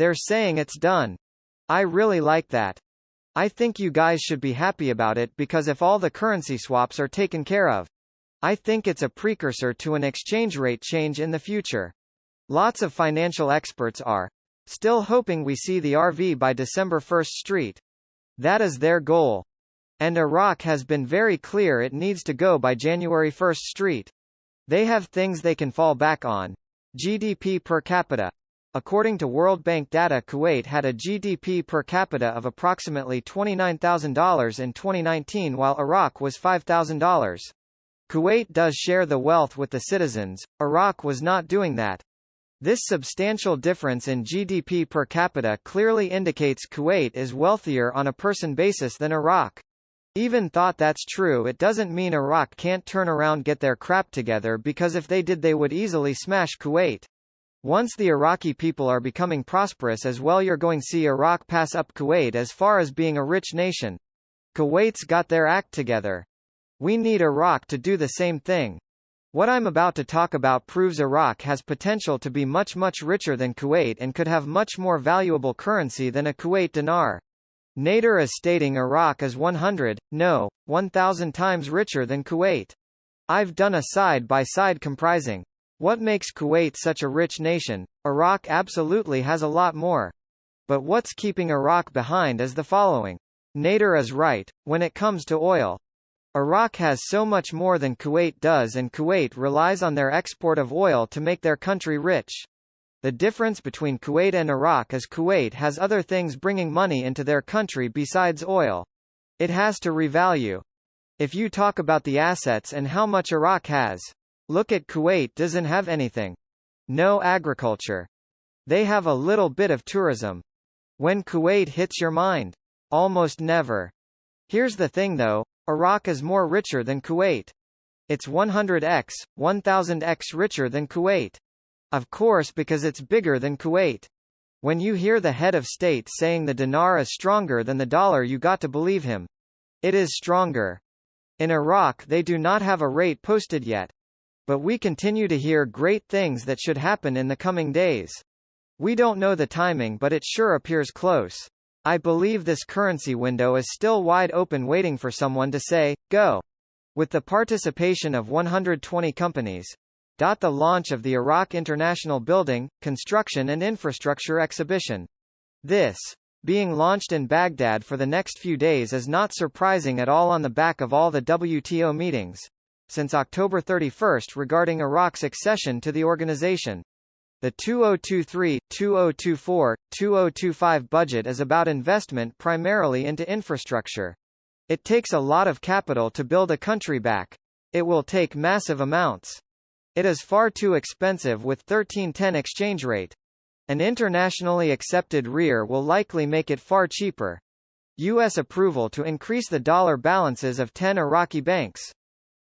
They're saying it's done. I really like that. I think you guys should be happy about it because if all the currency swaps are taken care of, I think it's a precursor to an exchange rate change in the future. Lots of financial experts are still hoping we see the RV by December 1st Street. That is their goal. And Iraq has been very clear it needs to go by January 1st Street. They have things they can fall back on. GDP per capita. According to World Bank data, Kuwait had a GDP per capita of approximately $29,000 in 2019 while Iraq was $5,000. Kuwait does share the wealth with the citizens, Iraq was not doing that. This substantial difference in GDP per capita clearly indicates Kuwait is wealthier on a person basis than Iraq. Even thought that's true, it doesn't mean Iraq can't turn around get their crap together, because if they did they would easily smash Kuwait. Once the Iraqi people are becoming prosperous as well, you're going to see Iraq pass up Kuwait as far as being a rich nation. Kuwait's got their act together. We need Iraq to do the same thing. What I'm about to talk about proves Iraq has potential to be much richer than Kuwait and could have much more valuable currency than a Kuwait dinar. Nader is stating Iraq is 1,000 times richer than Kuwait. I've done a side-by-side comprising. What makes Kuwait such a rich nation? Iraq absolutely has a lot more. But what's keeping Iraq behind is the following. Nader is right, when it comes to oil. Iraq has so much more than Kuwait does, and Kuwait relies on their export of oil to make their country rich. The difference between Kuwait and Iraq is Kuwait has other things bringing money into their country besides oil. It has to revalue. If you talk about the assets and how much Iraq has, look at Kuwait doesn't have anything. No agriculture. They have a little bit of tourism. When Kuwait hits your mind? Almost never. Here's the thing though, Iraq is more richer than Kuwait. It's 100x, 1000x richer than Kuwait. Of course, because it's bigger than Kuwait. When you hear the head of state saying the dinar is stronger than the dollar, you got to believe him. It is stronger. In Iraq they do not have a rate posted yet. But we continue to hear great things that should happen in the coming days. We don't know the timing, but it sure appears close. I believe this currency window is still wide open, waiting for someone to say, go. With the participation of 120 companies. The launch of the Iraq International Building, Construction and Infrastructure Exhibition. This, being launched in Baghdad for the next few days, is not surprising at all on the back of all the WTO meetings since October 31st regarding Iraq's accession to the organization. The 2023-2024-2025 budget is about investment primarily into infrastructure. It takes a lot of capital to build a country back. It will take massive amounts. It is far too expensive with 1310 exchange rate. An internationally accepted RIR will likely make it far cheaper. U.S. approval to increase the dollar balances of 10 Iraqi banks.